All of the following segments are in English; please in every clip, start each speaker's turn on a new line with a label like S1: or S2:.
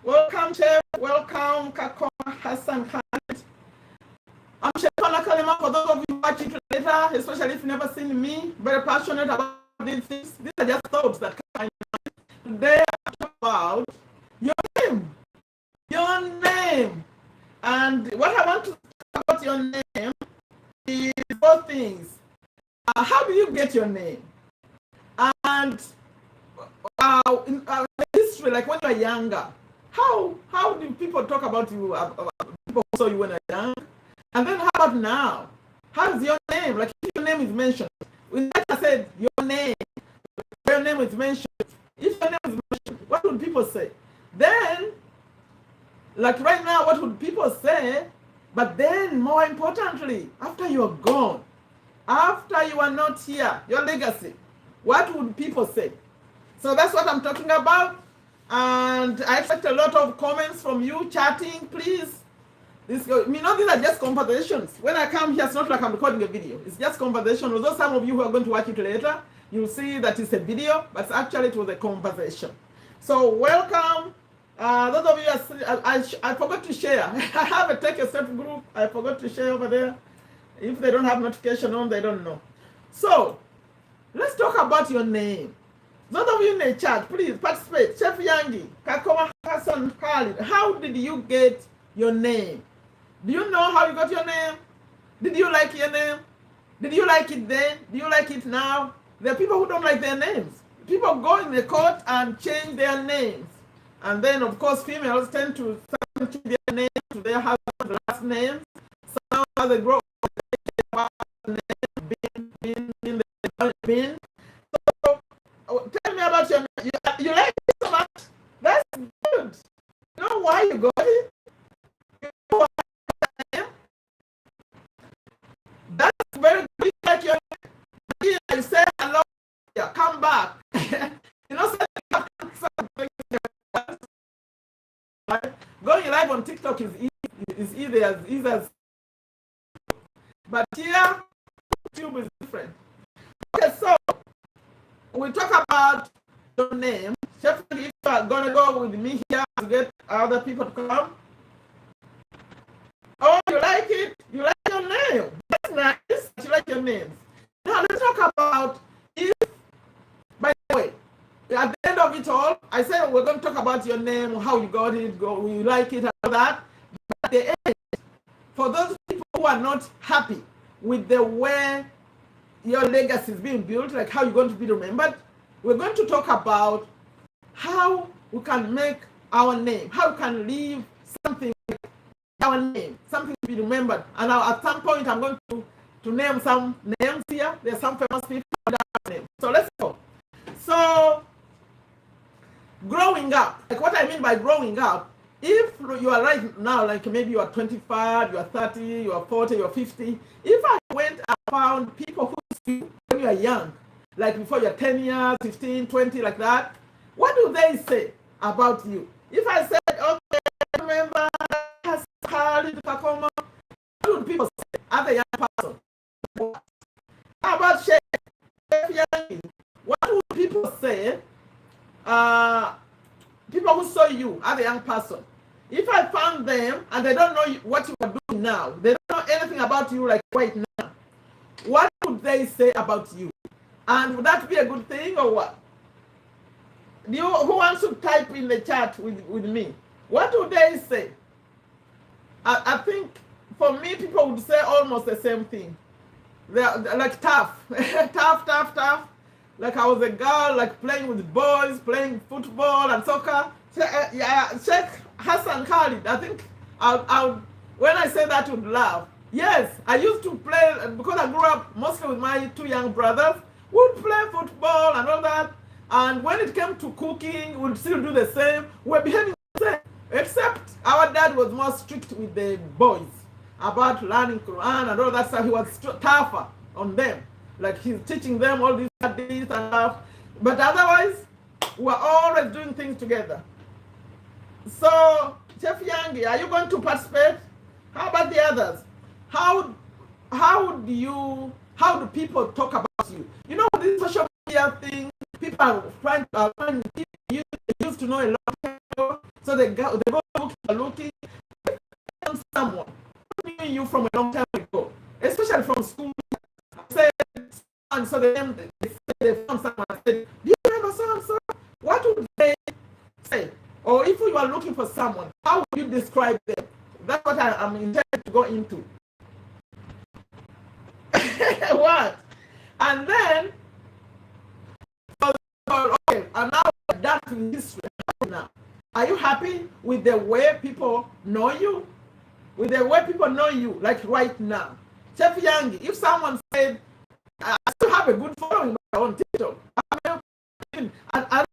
S1: Welcome, Chef. Welcome, Kakoma Hassan Khan. I'm Sherifa Nakalema. For those of you watching later, especially if you've never seen me, very passionate about these things. These are just thoughts that come in mind. Today, I'm talking about your name. Your name. And what I want to talk about your name is four things. How do you get your name? And in history, like when you were younger, how do people talk about you? People who saw you when you were young, and then how about now? How is your name? Like if your name is mentioned, when I said your name is mentioned. If your name is mentioned, what would people say? Then, like right now, what would people say? But then, more importantly, after you are gone, after you are not here, your legacy, what would people say? So that's what I'm talking about. And I expect a lot of comments from you, chatting, please. These are just conversations. When I come here, it's not like I'm recording a video. It's just conversation. Although some of you who are going to watch it later, you'll see that it's a video, but actually it was a conversation. So welcome. Those of you, I forgot to share. I have a Take a Step group. I forgot to share over there. If they don't have notification on, they don't know. So let's talk about your name. Those of you in the chat, please participate. Chef Yangi, Kakoma Hassan Khalid, how did you get your name? Do you know how you got your name? Did you like your name? Did you like it then? Do you like it now? There are people who don't like their names. People go in the court and change their names. And then, of course, females tend to change their names to their husband's last names. So as they grow up, bin. So tell me about your name. You like it so much? That's good. You know why you got it? You know why your name? That's very good. You like your name. You say hello. Yeah, come back. You know, going live on TikTok is easy as but here YouTube is different. Okay, so we talk about your name. Chef, if you are gonna go with me here to get other people to come. Oh, you like it? You like your name? That's nice. You like your names. Now let's talk about if, by the way, at the end of it all, I said we're going to talk about your name, how you got it, you like it, and all that. But at the end, for those people who are not happy with the way your legacy is being built, like how you're going to be remembered, we're going to talk about how we can make our name, how we can leave something like our name, something to be remembered. And now at some point, I'm going to name some names here. There's some famous people with that name. So let's go. So growing up, like what I mean by growing up, if you are right now, like maybe you are 25, you are 30, you are 40, you are 50, if I went and found people who see when you are young, like before you're 10 years, 15, 20, like that, what do they say about you? If I said, okay, remember, Kakoma, what would people say as a young person? How about Chef Yangi? What would people say? People who saw you as a young person, if I found them and they don't know what you are doing now, they don't know anything about you like right now, what would they say about you? And would that be a good thing or what? Who wants to type in the chat with me? What would they say? I think for me, people would say almost the same thing. They're like tough, tough. Like I was a girl, like playing with boys, playing football and soccer. Sheikh Hassan Khalid, I think when I say that, would laugh. Yes, I used to play, because I grew up mostly with my two young brothers. We would play football and all that. And when it came to cooking, we'd still do the same. We're behaving the same. Except our dad was more strict with the boys about learning Quran and all that stuff. He was tougher on them. Like he's teaching them all these and stuff. But otherwise, we're always doing things together. So, Chef Yangi, are you going to participate? How about the others? How do people talk about you? You know, this social media thing, people are trying to, people used to know a lot of people. So So they go looking for someone who knew you from a long time ago, especially from school. Said, and so they found someone and said, do you remember so-and-so? What would they say? Or if you are looking for someone, how would you describe them? That's what I'm intended to go into. What? And then, okay, and now that's history now. Are you happy with the way people know you? With the way people know you, like right now? Chef Yangi, if someone said, I still have a good following on TikTok. I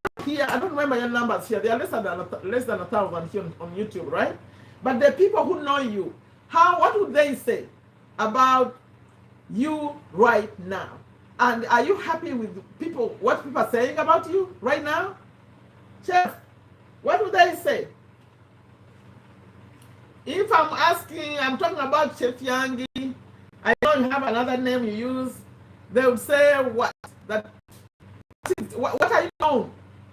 S1: don't remember your numbers here. They are less than 1,000 here on YouTube, right? But the people who know you, what would they say about you right now? And are you happy with what people are saying about you right now? Chef, what would they say? If I'm talking about Chef Yangi, I know you have another name you use, they would say what? What are you known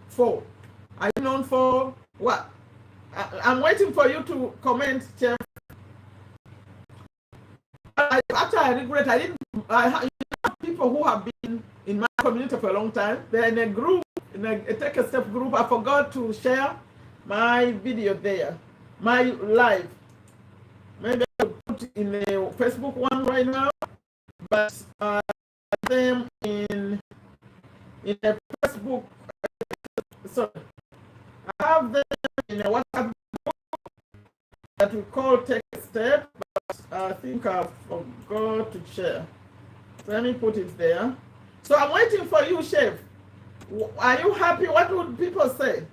S1: for? Are you known for what? I'm waiting for you to comment, Chef. Actually, I regret I have people who have been in my community for a long time. They're in a group, in a Take a Step group. I forgot to share my video there, my live. Maybe I'll put it in the Facebook one right now, but them in a Facebook. So I have them in a WhatsApp group that we call Take a Step, but I think I forgot to share. So let me put it there. So I'm waiting for you, Chef. Are you happy? What would people say?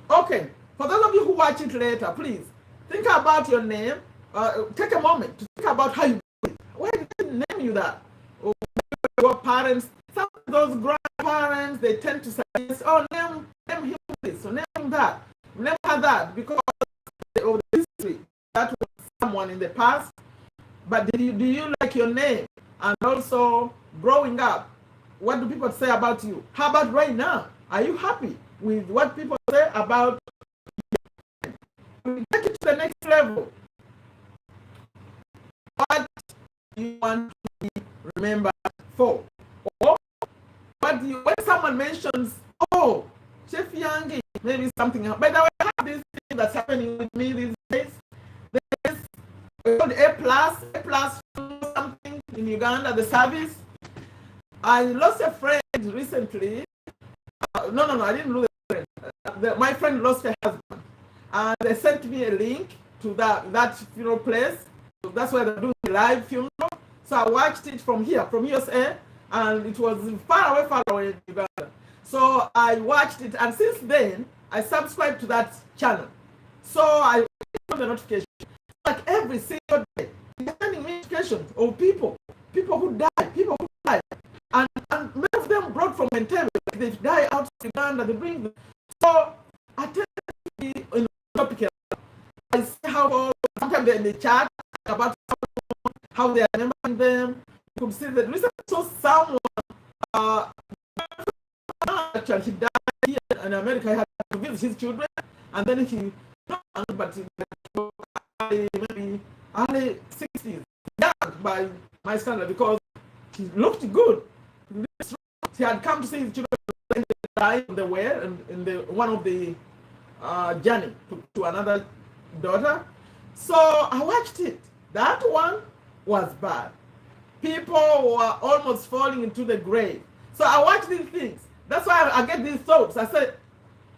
S1: Okay, for those of you who watch it later, please think about your name. Take a moment to think about how you do it. Why did they name you that? Or your parents, some of those grandparents, they tend to say, oh, name him this, or name that, name her that, because of the history. That was someone in the past. But do you like your name? And also, growing up, what do people say about you? How about right now? Are you happy with what people say about you? We take it to the next level. What do you want to be remembered for? Or when someone mentions, oh, Chef Yangi, maybe something else. By the way, I have this thing that's happening with me these days. There's called A+, something in Uganda, the service. I lost a friend recently. No, I didn't lose a friend. My friend lost her husband. And they sent me a link to that funeral place. So that's where they're doing the live funeral. So I watched it from here, from USA, and it was far away in Uganda. So I watched it, and since then, I subscribed to that channel. So I got the notification. Like every single day, they're sending me notifications of people who died. And many of them brought from Entebbe. They die out of Uganda, they bring them. So I tend to be in the topic. I see how sometimes they're in the chat about how they are remembering them. You could see that recently saw someone, actually he died here in America. He had to visit his children, and then maybe early 60s, young by my standard, because he looked good. He had come to see his children die on the way, and in one of the journey to another daughter. So I watched it. That one was bad. People were almost falling into the grave. So I watch these things. That's why I get these thoughts. I said,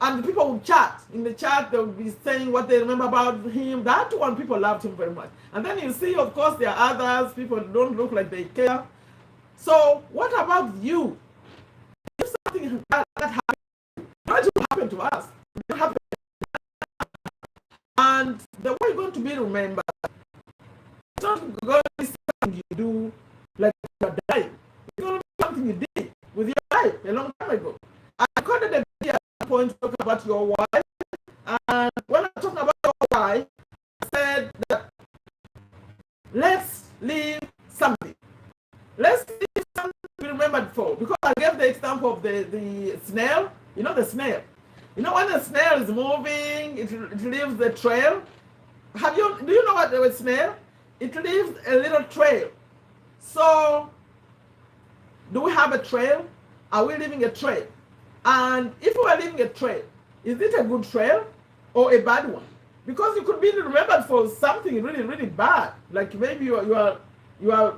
S1: and the people would chat. In the chat, they would be saying what they remember about him. That one, people loved him very much. And then you see, of course, there are others. People don't look like they care. So what about you? If something that happened, what will happen to us? It will happen. And the way you're going to be remembered, it's not going to be something you do like you're dying. It's going to be something you did with your life a long time ago. I recorded a video at one point talking about your wife. And when I talked about your wife, I said that let's leave something. Let's leave something to be remembered for. Because I gave the example of the snail. You know the snail. You know, when a snail is moving, it leaves the trail. Do you know what the snail? It leaves a little trail. So, do we have a trail? Are we leaving a trail? And if we are leaving a trail, is it a good trail or a bad one? Because you could be remembered for something really, really bad. Like maybe you are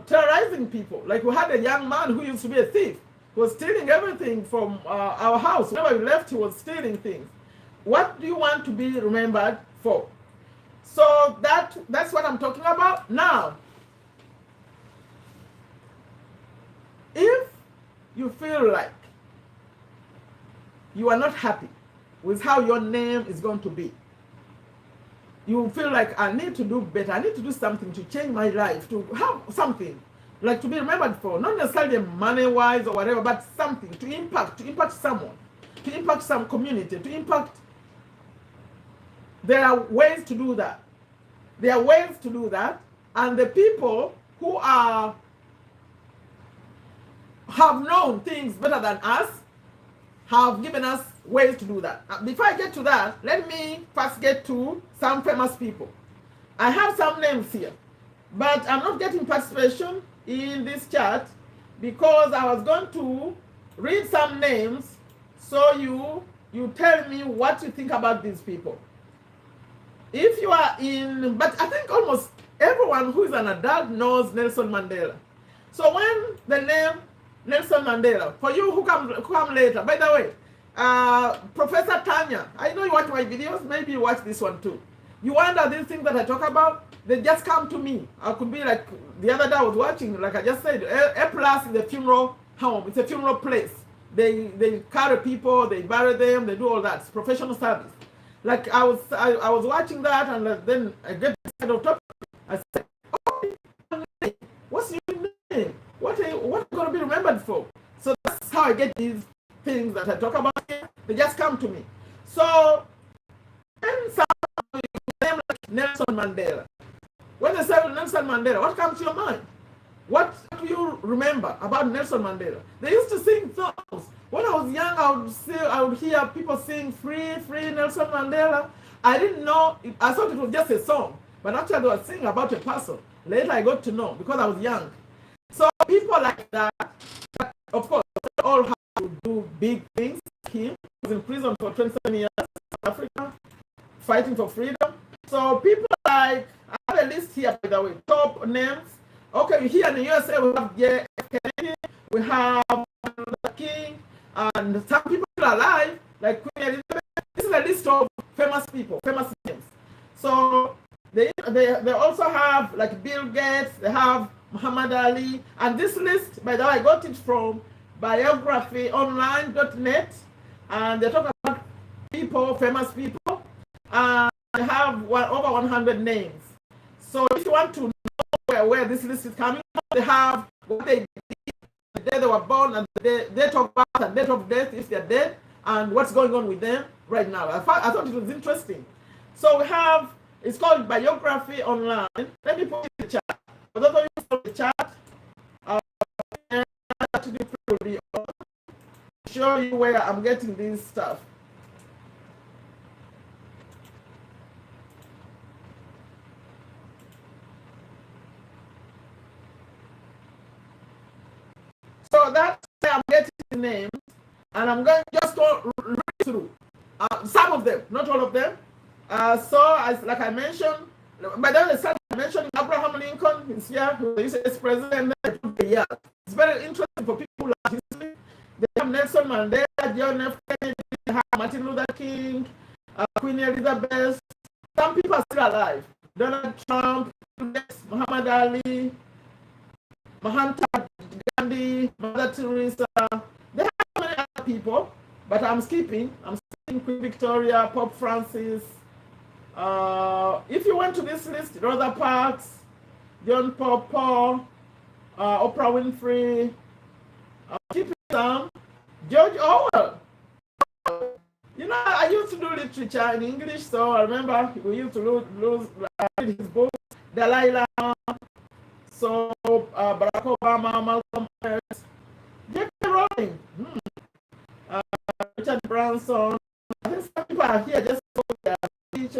S1: terrorizing people. Like we had a young man who used to be a thief. He was stealing everything from our house. Whenever we left, he was stealing things. What do you want to be remembered for? So that's what I'm talking about. Now, if you feel like you are not happy with how your name is going to be, you feel like I need to do better, I need to do something to change my life, to have something like to be remembered for, not necessarily money-wise or whatever, but something to impact someone, to impact some community, to impact. There are ways to do that. There are ways to do that, and the people who have known things better than us have given us ways to do that. Before I get to that, let me first get to some famous people. I have some names here, but I'm not getting participation in this chat because I was going to read some names so you tell me what you think about these people. If you are in, but I think almost everyone who is an adult knows Nelson Mandela. So when the name Nelson Mandela, for you who come later, by the way, Professor Tanya, I know you watch my videos, maybe you watch this one too. You wonder these things that I talk about, they just come to me. I could be like, the other day I was watching, like I just said, A Plus is a funeral home, it's a funeral place. They carry people, they bury them, they do all that. It's professional service. Like I was watching that, and then I get kind of topic. I said, oh, what's your name? What are you going to be remembered for? So that's how I get these things that I talk about here. They just come to me. So when someone name like Nelson Mandela, when they say Nelson Mandela, what comes to your mind? What do you remember about Nelson Mandela? They used to sing songs. When I was young, I would hear people sing "Free, Free Nelson Mandela." I didn't know. I thought it was just a song, but actually they were singing about a person. Later, I got to know because I was young. So people like that, of course, they all have to do big things. He was in prison for 27 years in South Africa, fighting for freedom. So people like, I have a list here, by the way, top names. Okay, here in the USA, we have J. F. Kennedy, we have the King, and some people are alive, like Queen Elizabeth. This is a list of famous people, famous names. So they also have like Bill Gates, they have Muhammad Ali, and this list, by the way, I got it from biographyonline.net, and they talk about people, famous people, and they have over 100 names. So if you want to know where this list is coming from, they have what they did, the day they were born, and the date of birth and date of death if they're dead, and what's going on with them right now. I thought it was interesting. So we have, it's called Biography Online. Let me put it in the chat. For those of you in the chat, I'll show you where I'm getting this stuff. So that's where I'm getting the names, and I'm going to just go read through some of them, not all of them. So, as like I mentioned, by the way, I mentioned Abraham Lincoln is here, who is the US president. It's very interesting for people who like history. They have Nelson Mandela, John F. Kennedy, they have Martin Luther King, Queen Elizabeth. Some people are still alive. Donald Trump, Muhammad Ali, Mahatma Gandhi, Mother Teresa. They have many other people, but I'm skipping. I'm skipping Queen Victoria, Pope Francis. If you went to this list, Rosa Parks, John Paul, Oprah Winfrey, keeping some, George Orwell. You know, I used to do literature in English, so I remember we used to read his books, Dalai Lama, so Barack Obama, Malcolm X, J.K. Rowling, Richard Branson. I think are here just for their speech.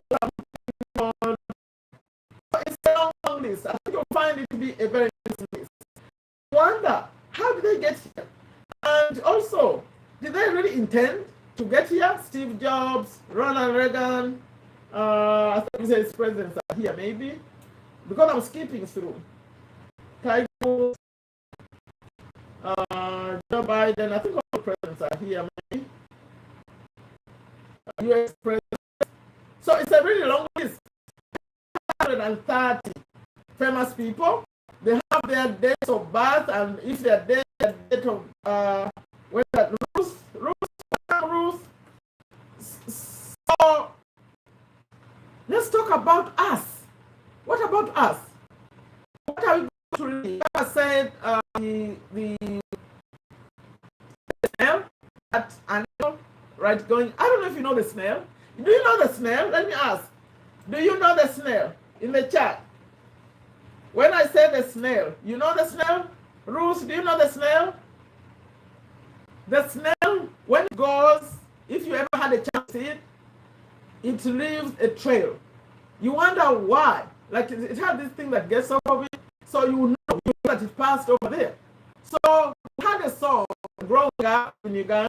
S1: It's a long list. I think you'll find it to be a very interesting list. Wonder, how did they get here? And also, did they really intend to get here? Steve Jobs, Ronald Reagan, I think his presidents are here maybe. Because I'm skipping through. Tiger Woods, Joe Biden, I think all the presidents are here maybe. US president. So it's a really long list. 130 famous people. They have their dates of birth, and if their date of when that Ruth. So let's talk about us. What about us? What are we going to read? I said the snail, that animal, right? Going. I don't know if you know the snail. Do you know the snail? Let me ask. Do you know the snail? In the chat. When I say the snail, you know the snail? Ruth, do you know the snail? The snail, when it goes, if you ever had a chance to see it, it leaves a trail. You wonder why. Like it had this thing that gets over it, so you know that it passed over there. So we had a song growing up in Uganda.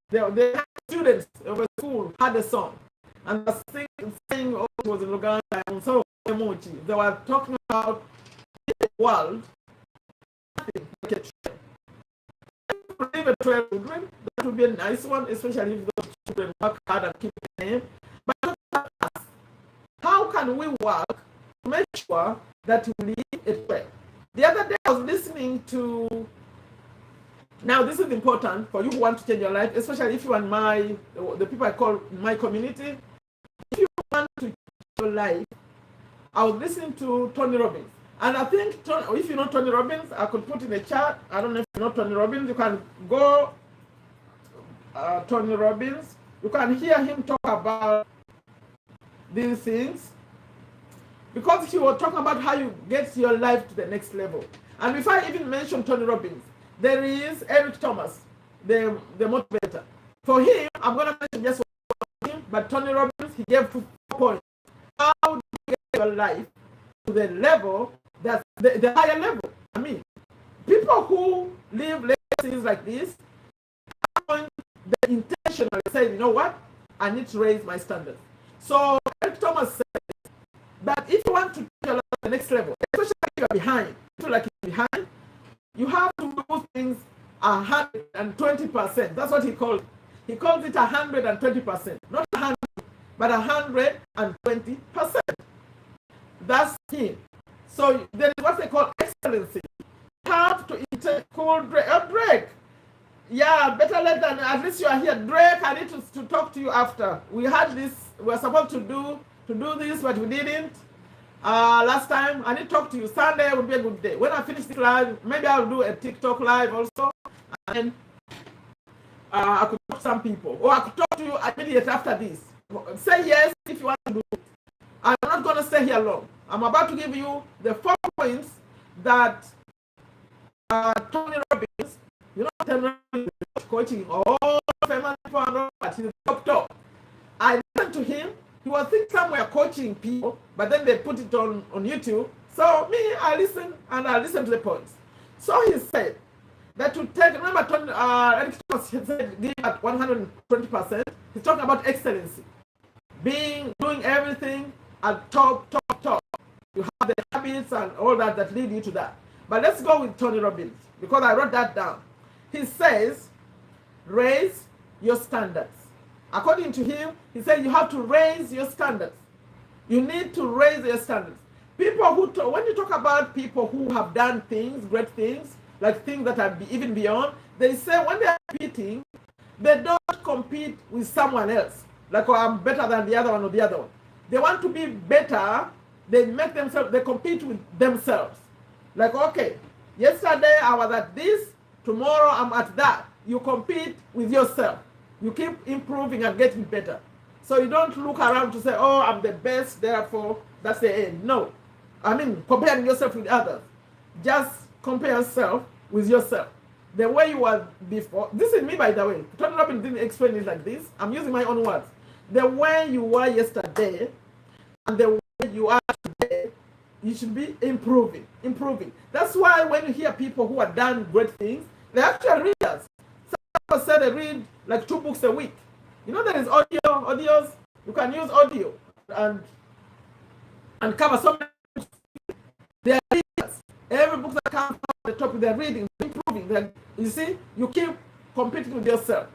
S1: The students of a school had a song. And the saying was in Uganda and so emoji. They were talking about the world like a trail. Leave a trail children, that would be a nice one, especially if those children work hard and keep the name. But how can we work to make sure that we leave a trail? The other day I was listening to, now this is important for you who want to change your life, especially if you are the people I call my community. If you want to change your life, I was listening to Tony Robbins. And I think, if you know Tony Robbins, I could put in the chat. I don't know if you know Tony Robbins. You can go Tony Robbins. You can hear him talk about these things. Because he was talking about how you get your life to the next level. And before I even mention Tony Robbins, there is Eric Thomas, the motivator. For him, I'm going to mention just one him, but Tony Robbins, he gave 4 points. How do you get your life to the level that's the higher level? I mean, people who live legacies like this, the intentionally say, you know what, I need to raise my standards. So Eric Thomas said that if you want to take your life to the next level, especially if you're behind, feel like you're behind, you have to do things 120%. That's what he called it. He calls it 120%, not 100, but 120%. That's him. So there is what they call excellency. You have to call Drake. Yeah, better late than, at least you are here. Drake, I need to talk to you after. We had this, we were supposed to do this, but we didn't. Last time, I need to talk to you. Sunday would be a good day. When I finish this live, maybe I'll do a TikTok live also. And I could talk to some people. Or I could talk to you immediately after this. Say yes if you want to do it. I'm not going to stay here long. I'm about to give you the 4 points that Tony Robbins, you know, Tony Robbins is coaching all famous people, but he's top. I listened to him. He was somewhere coaching people, but then they put it on YouTube. So me, I listen to the points. So he said that to take, remember Tony, Eric Thomas said give at 120%. He's talking about excellency. Doing everything at top. You have the habits and all that lead you to that. But let's go with Tony Robbins, because I wrote that down. He says, raise your standards. According to him, he said you have to raise your standards. You need to raise your standards. People when you talk about people who have done things, great things, like things that are even beyond, they say when they are competing, they don't compete with someone else. Like, oh, I'm better than the other one or the other one. They want to be better. They compete with themselves. Like, okay, yesterday I was at this, tomorrow I'm at that. You compete with yourself. You keep improving and getting better. So you don't look around to say, oh, I'm the best, therefore that's the end. No. I mean, comparing yourself with others. Just compare yourself with yourself. The way you were before. This is me, by the way. Tony Robbins didn't explain it like this. I'm using my own words. the way you were yesterday and the way you are today, you should be improving. That's why when you hear people who have done great things, they're actually readers. Some people say they read like 2 books a week. You know, there is audios. You can use audio and cover so many books. They are readers. Every book that comes from the topic, they're reading, improving. You see, you keep competing with yourself.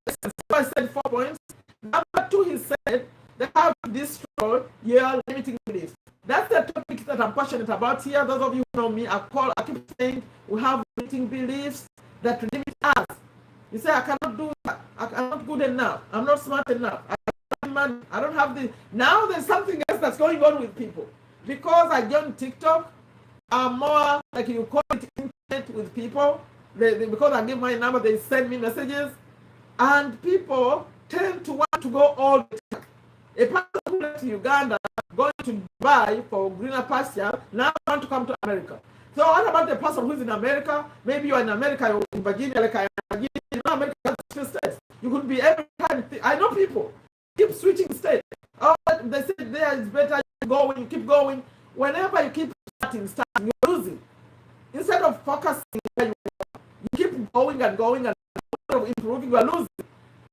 S1: That's why I said 4 points. Number 2, he said, they have to destroy your limiting beliefs. That's the topic that I'm passionate about here. Those of you who know me, I keep saying we have limiting beliefs that limit us. You say, I cannot do that. I'm not good enough. I'm not smart enough. I don't have the. Now there's something else that's going on with people. Because I joined TikTok, I'm more, like you call it, intimate with people. Because I give my number, they send me messages. And people tend to want to go all the time. A person who left Uganda, going to Dubai for greener pasture, now want to come to America. So what about the person who's in America? Maybe you're in America, you're in Virginia, like I am in Virginia. You know, America has 2 states. You could be every time. I know people keep switching states. Oh, they say there is better. You keep going. Whenever you keep starting, you're losing. Instead of focusing where you are, you keep going and going and instead of improving, you are losing.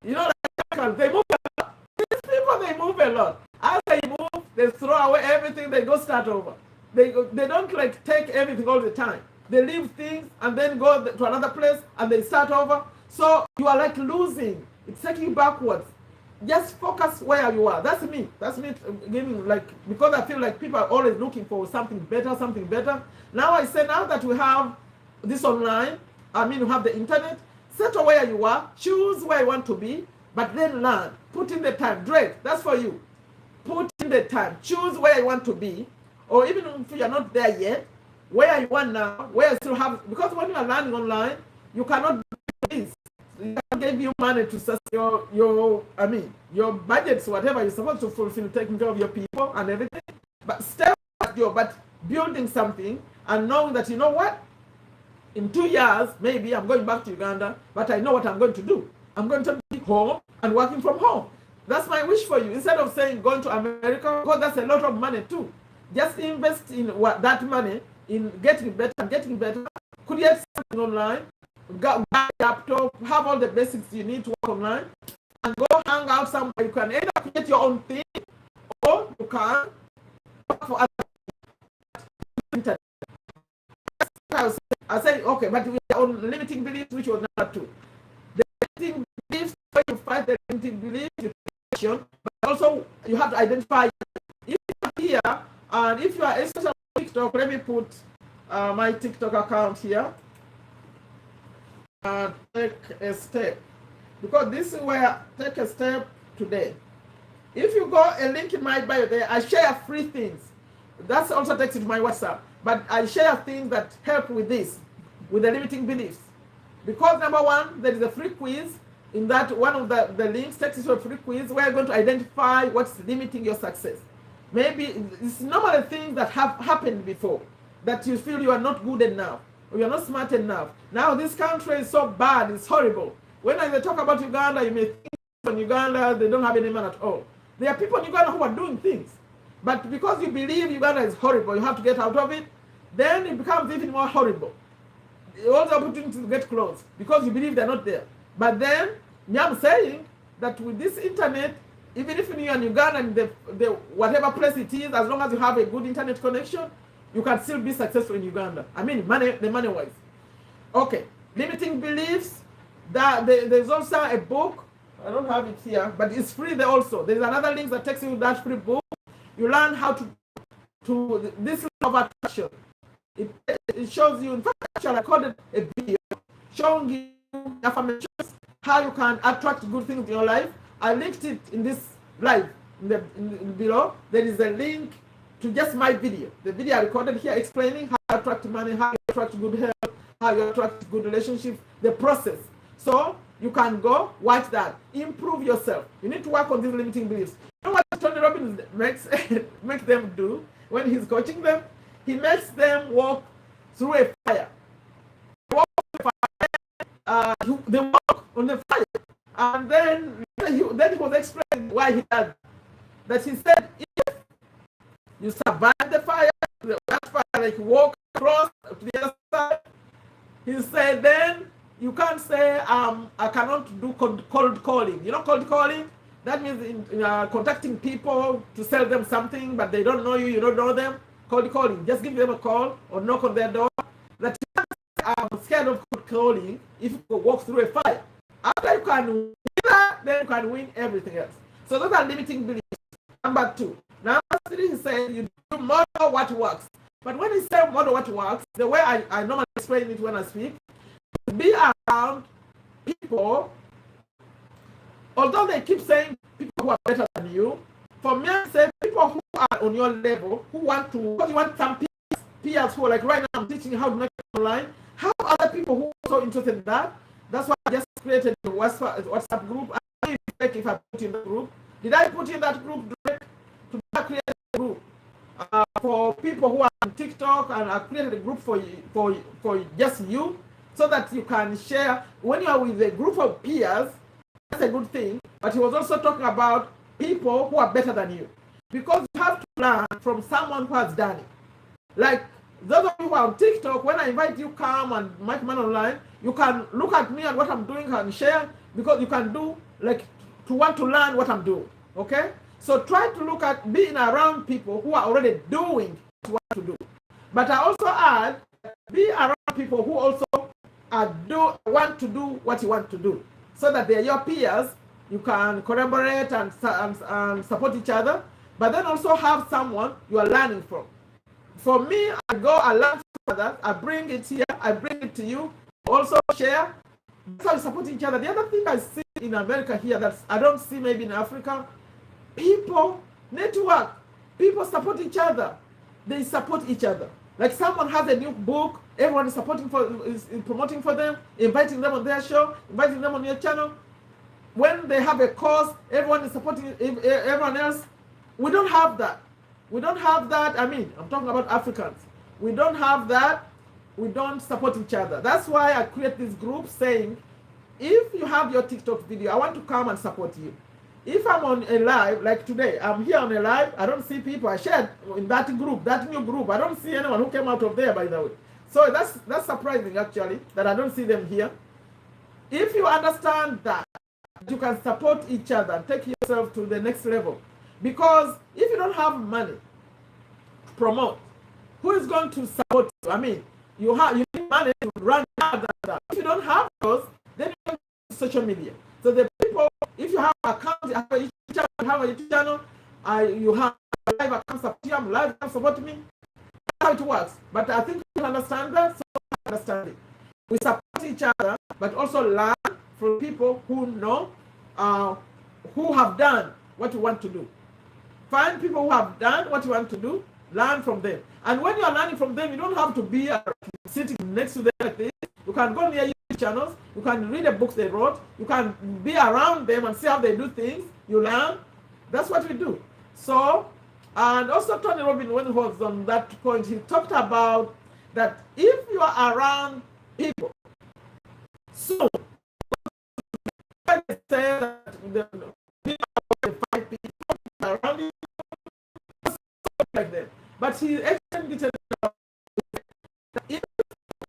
S1: You know, like they move a lot. These people, they move a lot. As they move, they throw away everything, they go start over. They don't like take everything all the time. They leave things and then go to another place and they start over. So you are like losing. It's taking you backwards. Just focus where you are. That's me. Giving, like, because I feel like people are always looking for something better. Now I say, now that we have this online, we have the internet, settle where you are, choose where you want to be, but then learn. Put in the time. Drake, that's for you. Put in the time. Choose where you want to be, or even if you're not there yet, where you want now, where you still have, because when you are learning online, you cannot do this. You can give you money to sustain your budgets, whatever you're supposed to fulfill, taking care of your people and everything. But but building something and knowing that, you know what, in 2 years, maybe I'm going back to Uganda, but I know what I'm going to do. I'm going to be home and working from home. That's my wish for you. Instead of saying going to America, because that's a lot of money too. Just invest in that money in getting better. Create something online, buy a laptop, have all the basics you need to work online, and go hang out somewhere. You can either create your own thing, or you can work for other. I say, okay, but we are on limiting beliefs, which was number 2. The limiting beliefs, when you fight the limiting beliefs, you take action, but also you have to identify. If you're here, and if you are especially on TikTok, let me put my TikTok account here. Take a step, because this is where take a step today. If you go a link in my bio there, I share free things. That also takes you to my WhatsApp. But I share things that help with this, with the limiting beliefs. Because number 1, there is a free quiz. In that, one of the links takes you to a free quiz where you're going to identify what's limiting your success. Maybe it's normally things that have happened before, that you feel you are not good enough, or you're not smart enough. Now this country is so bad, it's horrible. When they talk about Uganda, you may think in Uganda, they don't have any man at all. There are people in Uganda who are doing things. But because you believe Uganda is horrible, you have to get out of it, then it becomes even more horrible. All the opportunities to get close, because you believe they're not there. But then, I'm saying that with this internet, even if you're in Uganda, and the whatever place it is, as long as you have a good internet connection, you can still be successful in Uganda. Money-wise. Okay, limiting beliefs. There's also a book. I don't have it here, but it's free there also. There's another link that takes you to that free book. You learn how to this law of attraction. It shows you, in fact, I recorded a video showing you affirmations, how you can attract good things in your life. I linked it in this live below. There is a link to just my video. The video I recorded here explaining how you attract money, how you attract good health, how you attract good relationships, the process. So you can go watch that, improve yourself. You need to work on these limiting beliefs. You know what Tony Robbins makes them do when he's coaching them? He makes them walk through a fire. They walk on the fire, and then Then he was explaining why he does that. He said, if you survive the fire, that fire, like walk across to the other side, he said, then you can't say, I cannot do cold calling. You know, cold calling? That means contacting people to sell them something, but they don't know you, you don't know them. Cold calling. Just give them a call or knock on their door. That you can't say, I'm scared of cold calling if you walk through a fire. After you can win that, then you can win everything else. So those are limiting beliefs. Number 2. Number 3, he said, you do model what works. But when he said model what works, the way I normally explain it when I speak, be around people, although they keep saying people who are better than you, for me I say people who are on your level, who want to, because you want some peers who are like, right now I'm teaching how to make it online, have other people who are also interested in that. That's why I just created a WhatsApp group. I don't know if I put in the group. Did I put in that group direct? To create a group for people who are on TikTok, and I created a group for just you, so that you can share. When you are with a group of peers, that's a good thing. But he was also talking about people who are better than you, because you have to learn from someone who has done it. Like those of you who are on TikTok, when I invite you come and make money online, you can look at me and what I'm doing and share, because you can do like to want to learn what I'm doing. Okay, so try to look at being around people who are already doing what you want to do. But I also add, be around people who also want to do what you want to do, so that they're your peers. You can collaborate and support each other, but then also have someone you are learning from. For me, I learn from others, I bring it here, I bring it to you, also share. That's how we support each other. The other thing I see in America here that I don't see maybe in Africa, people network, people support each other. They support each other. Like someone has a new book, everyone is promoting for them, inviting them on their show, inviting them on your channel. When they have a cause, everyone is supporting everyone else. We don't have that. We don't have that. I mean, I'm talking about Africans. We don't have that. We don't support each other. That's why I create this group saying, if you have your TikTok video, I want to come and support you. If I'm on a live, like today, I'm here on a live, I don't see people. I shared in that group, that new group. I don't see anyone who came out of there, by the way. So that's surprising, actually, that I don't see them here. If you understand that, you can support each other and take yourself to the next level. Because if you don't have money to promote, who is going to support you? I mean, you need money to run that. If you don't have those, then you go to social media. So the people, if you have an account, you have a YouTube channel, you have a live account support you, I'm live account support me. That's how it works. But I think you understand that, so I understand it. We support each other, but also learn from people who know, who have done what you want to do. Find people who have done what you want to do, learn from them. And when you are learning from them, you don't have to be sitting next to them like this. You can go near YouTube channels, you can read the books they wrote, you can be around them and see how they do things, you learn. That's what we do. So, and also Tony Robbins, when he was on that point, he talked about that if you are around people, soon, I say that the people around you, like that. But he explained it that if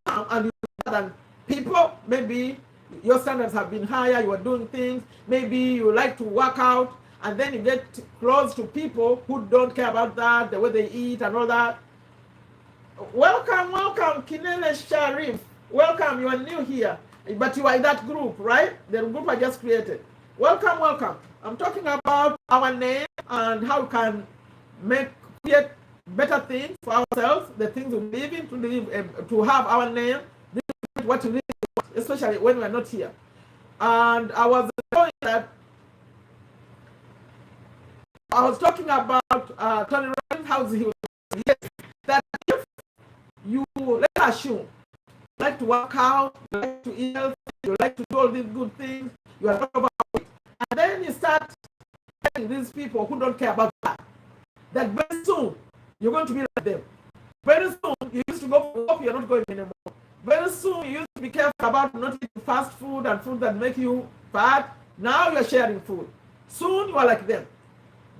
S1: and you than people, maybe your standards have been higher, you are doing things, maybe you like to work out, and then you get close to people who don't care about that, the way they eat and all that. Welcome, Kinele Sharif. Welcome, you are new here, but you are in that group, right? The group I just created. Welcome. I'm talking about our name and how we can create better things for ourselves, the things we live in, to have our name, what we really want, especially when we're not here. And I was talking about Tony Robbins, how he was, yes, that if you, let's assume, like to work out, you like to eat healthy, you like to do all these good things, you are not overweight, and then you start getting these people who don't care about that very soon you're going to be like them. Very soon you used to go for walk, you're not going anymore. Very soon you used to be careful about not eating fast food and food that make you fat. Now you're sharing food. Soon you are like them.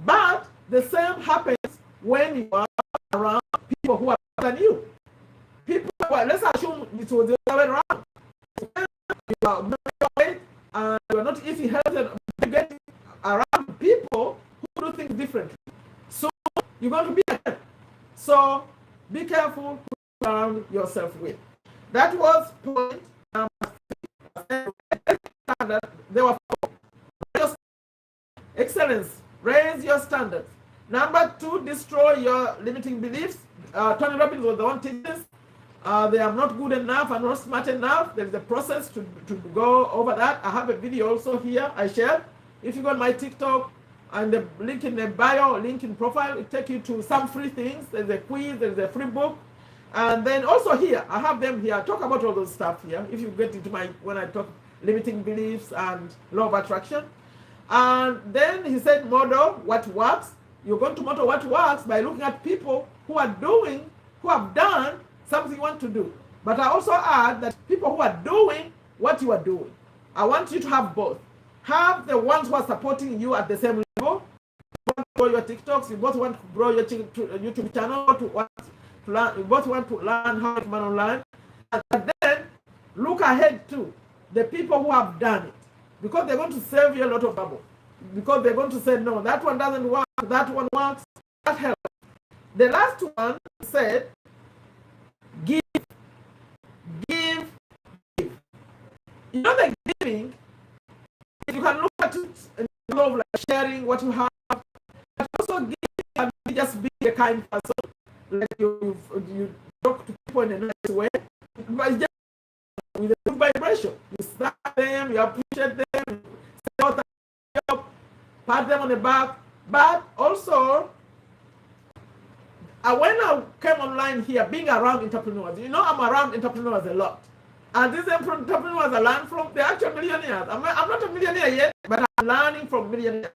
S1: But the same happens when you are around people who are better than you. People who are, let's assume it was the other way around. When you are overweight and you are not eating healthy, you get around people who do things differently. So you're going to be like them. So be careful who you surround yourself with. That was point number 3. There were 4. Excellence. Raise your standards. Number 2, destroy your limiting beliefs. Tony Robbins was the one teaching this. They are not good enough and not smart enough. There is a process to go over that. I have a video also here I shared. If you go on my TikTok and the link in the bio, link in profile, it take you to some free things. There's a quiz, there's a free book. And then also here, I have them here. I talk about all those stuff here. If you get into when I talk limiting beliefs and law of attraction. And then he said, model what works. You're going to model what works by looking at people who have done something you want to do. But I also add that people who are doing what you are doing. I want you to have both. Have the ones who are supporting you at the same level. You want to grow your TikToks, you both want to grow your YouTube channel, you both want to learn how to man online. And then look ahead to the people who have done it. Because they're going to save you a lot of trouble. Because they're going to say, no, that one doesn't work, that one works, that helps. The last one said, give. You know the giving, you can look at it in love, like sharing what you have, but also giving can be just be a kind person, like you talk to people in a nice way, but just with a good vibration. You slap them, you appreciate them, you say out job, pat them on the back. But also, when I came online here, being around entrepreneurs, you know I'm around entrepreneurs a lot. And these entrepreneurs I learn from, they're actually millionaires. I'm not a millionaire yet, but I'm learning from millionaires.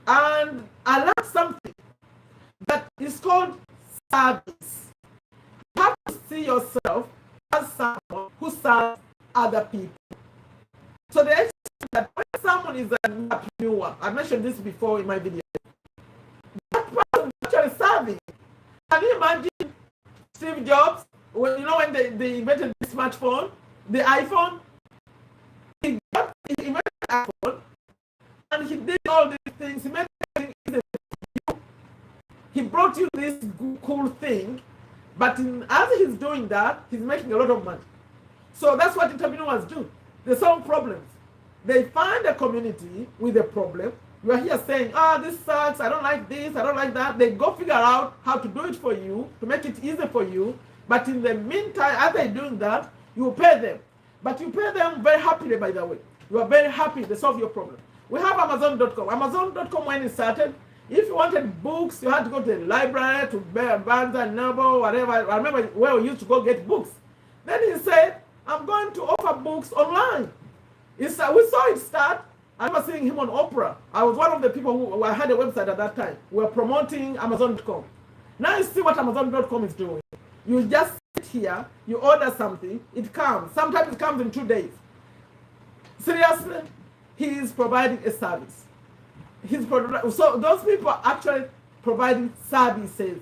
S1: And I learned something that is called service. You have to see yourself as someone who serves other people. So the extent that when someone is an entrepreneur, I mentioned this before in my video, that person is actually serving. Can you imagine Steve Jobs? When they invented the smartphone, the iPhone, he invented the iPhone, and he did all these things. He made everything easy for you. He brought you this cool thing, but as he's doing that, he's making a lot of money. So that's what entrepreneurs do. They solve problems. They find a community with a problem. You are here saying, this sucks, I don't like this, I don't like that. They go figure out how to do it for you, to make it easy for you. But in the meantime, as they're doing that, you pay them. But you pay them very happily, by the way. You are very happy, they solve your problem. We have Amazon.com. Amazon.com, when it started, if you wanted books, you had to go to the library, to Barnes and Noble, whatever. I remember where we used to go get books. Then he said, I'm going to offer books online. We saw it start. I remember seeing him on Oprah. I was one of the people who had a website at that time. We were promoting Amazon.com. Now you see what Amazon.com is doing. You just sit here, you order something, it comes. Sometimes it comes in 2 days. Seriously, he is providing a service. So those people are actually providing services.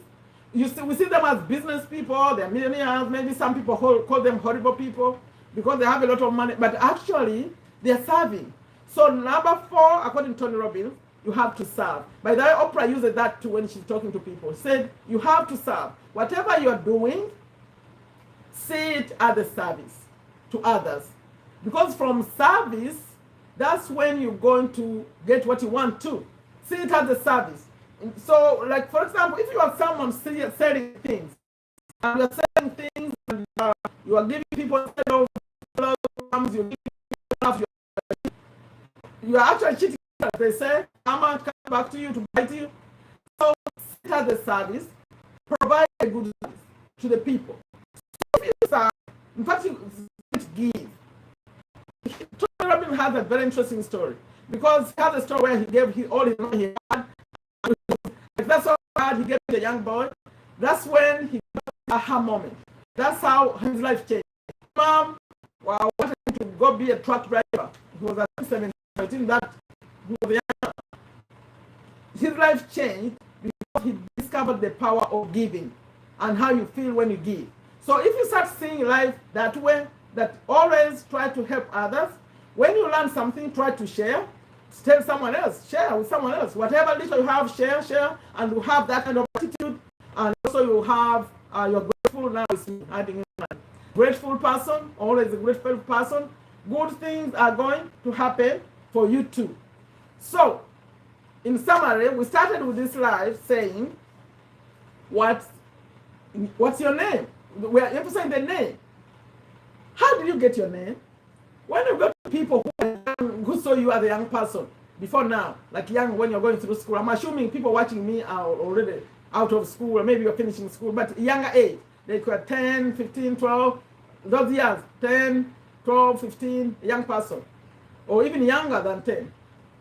S1: We see them as business people, they're millionaires, maybe some people call them horrible people because they have a lot of money, but actually they're serving. So number 4, according to Tony Robbins, you have to serve. By the way, Oprah uses that too when she's talking to people. She said, you have to serve. Whatever you're doing, see it as a service to others. Because from service, that's when you're going to get what you want to. See it as a service. So, like, for example, if you are someone selling things, and you're selling things, and you are giving people instead of programs, you're giving people you are actually cheating. They say, I'm going to come back to you to buy to you. So, sit as a service, provide a good service to the people. So, if you serve, in fact, you give. Tony Robbins has a very interesting story because he has a story where he gave all his money he had. That's all he gave the young boy. That's when he got an aha moment. That's how his life changed. Mom, I wanted him to go be a truck driver. He was at 17. think that his life changed because he discovered the power of giving and how you feel when you give. So if you start seeing life that way, that always try to help others, when you learn something, try to share, tell someone else, share with someone else. Whatever little you have, share, and you have that kind of attitude. And also you have, you're grateful. Now is adding in mind. Grateful person, always a grateful person. Good things are going to happen for you too. So, in summary, we started with this live saying, what's your name? We are emphasizing the name. How did you get your name? When you go to people who saw you as a young person before now, like young when you're going through school, I'm assuming people watching me are already out of school, or maybe you're finishing school, but younger age, they could 10, 15, 12, those years, 10, 12, 15, a young person, or even younger than 10.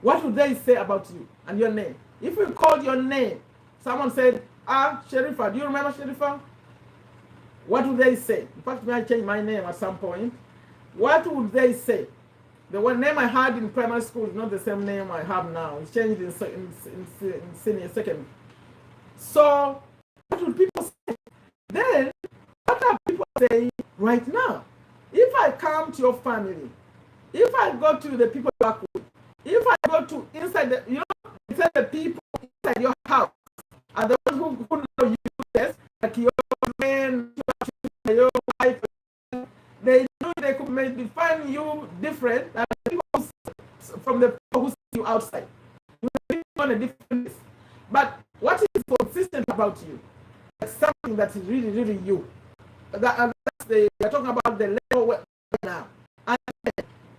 S1: What would they say about you and your name? If we called your name, someone said, Sherifa, do you remember Sherifa? What would they say? In fact, may I change my name at some point? What would they say? The one name I had in primary school is not the same name I have now. It's changed in senior second. So, what would people say? Then, what are people saying right now? If I come to your family, if I go to the people you work with, if I go to inside the, inside the people inside your house, and the ones who know you, yes, like your men, your wife, they know they could define you different than people from the people who see you outside. You may be on a different place. But what is consistent about you? It's something that is really, really you. We're talking about the level right now. And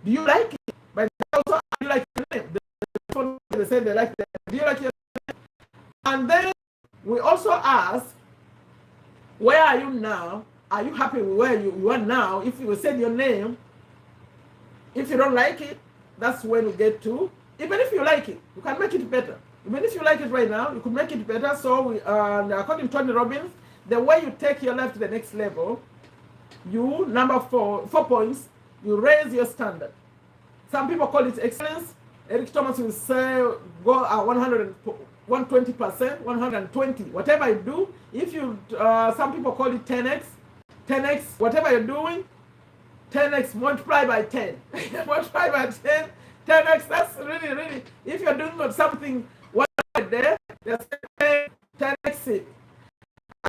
S1: do you like it? But also, do you like your name? They say they like the name. Do you like your name? And then we also ask, where are you now? Are you happy with where you are now? If you said your name, if you don't like it, that's when you get to. Even if you like it, you can make it better. Even if you like it right now, you could make it better. So, according to Tony Robbins, the way you take your life to the next level, you, number 4 points, you raise your standard. Some people call it excellence. Eric Thomas will say, go 120%, 120. Whatever you do, if you, some people call it 10x, 10x, whatever you're doing, 10x multiply by 10. Multiply by 10, 10x, that's really, really, if you're doing something one there, there's 10x it.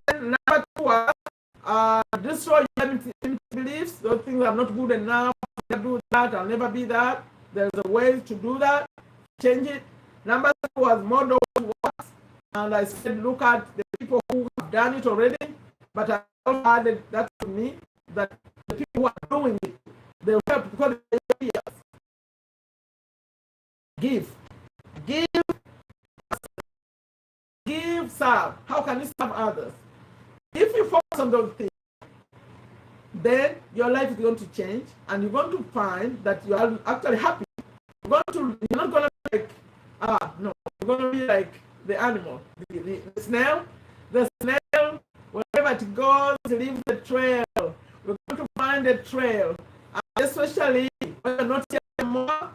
S1: And number 2, destroy your beliefs. Those things are not good enough. I'll do that, I'll never be that. There's a way to do that. Change it. Number 2 was model what, and I said, look at the people who have done it already. But I also added that to me, that the people who are doing it, they will help because they are give, serve. How can you serve others? If you focus on those things, then your life is going to change, and you're going to find that you are actually happy. You're not going to be like, no, you're going to be like the animal, the snail. The snail, wherever it goes, leaves the trail. We're going to find a trail, and especially when you're not here anymore.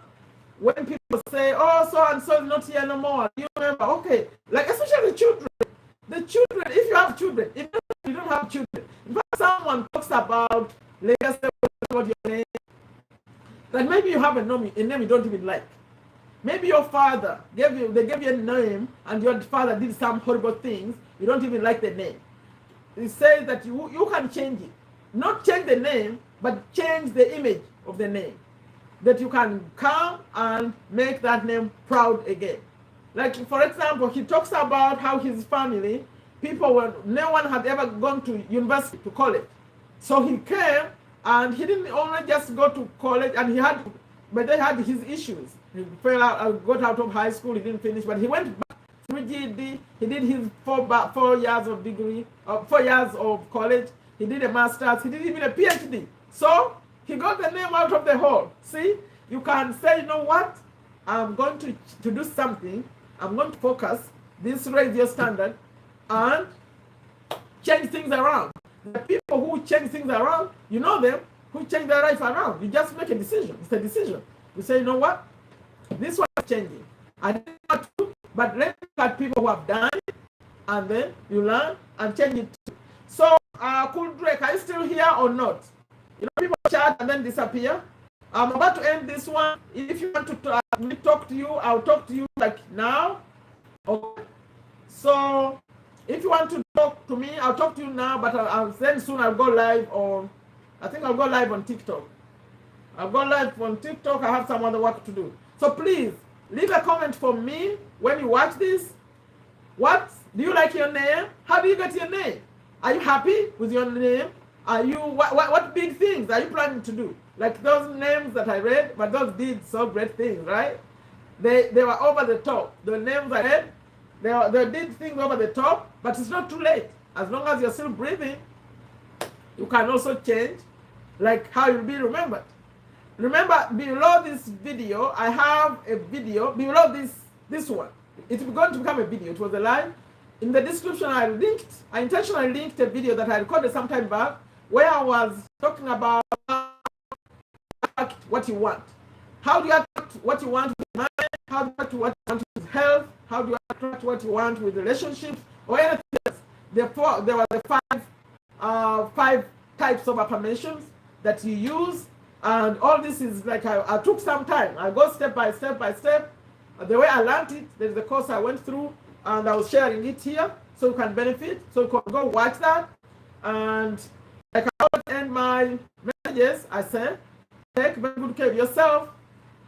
S1: When people say, oh, so and so is not here no more, you remember, okay, like especially the children. The children, if you have children, if you don't have children, in fact, someone talks about legacy, about your name, that maybe you have a name you don't even like. Maybe your father gave you a name, and your father did some horrible things, you don't even like the name. It says that you can change it. Not change the name, but change the image of the name. That you can come and make that name proud again. Like, for example, he talks about how his family, no one had ever gone to university, to college. So he came, and he didn't only just go to college, and but they had his issues. He got out of high school, he didn't finish, but he went back through GED, he did his 4 years of degree, 4 years of college, he did a master's, he did even a PhD. So he got the name out of the hole. See, you can say, you know what, I'm going to do something, I'm going to focus, this raise your standard, and change things around. The people who change things around, you know them, who change their life around. You just make a decision. It's a decision. You say, you know what? This one is changing. I didn't know to, but let's look at people who have done it, and then you learn and change it too. So, Cool Drake, are you still here or not? You know, people chat and then disappear. I'm about to end this one. If you want to talk to you, I'll talk to you like now. Okay. So, if you want to talk to me, I'll talk to you now, but then soon I'll go live on, I think I'll go live on TikTok. I'll go live on TikTok. I have some other work to do. So please, leave a comment for me when you watch this. What? Do you like your name? How do you get your name? Are you happy with your name? Are you, what big things are you planning to do? Like those names that I read, but those did so great things, right? They were over the top. The names I read, they did things over the top, but it's not too late. As long as you're still breathing, you can also change, like how you'll be remembered. Remember, below this video, I have a video, below this one. It's going to become a video. It was a live. In the description, I intentionally linked a video that I recorded some time back, where I was talking about what you want. How do you attract what you want with money? How do you attract what you want with health? How do you attract what you want with relationships or anything else? Therefore, there were the five types of affirmations that you use, and all this is like I took some time. I go step by step by step. The way I learned it, there's the course I went through, and I was sharing it here so you can benefit. So you can go watch that. And like I always end my messages, I say, take very good care of yourself,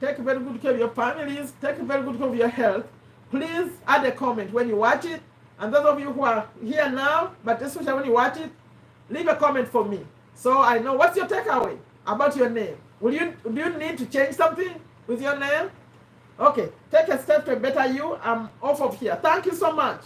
S1: take very good care of your families, take very good care of your health. Please add a comment when you watch it. And those of you who are here now, but especially when you watch it, leave a comment for me so I know what's your takeaway about your name. Do you need to change something with your name? Okay, take a step to a better you. I'm off of here. Thank you so much.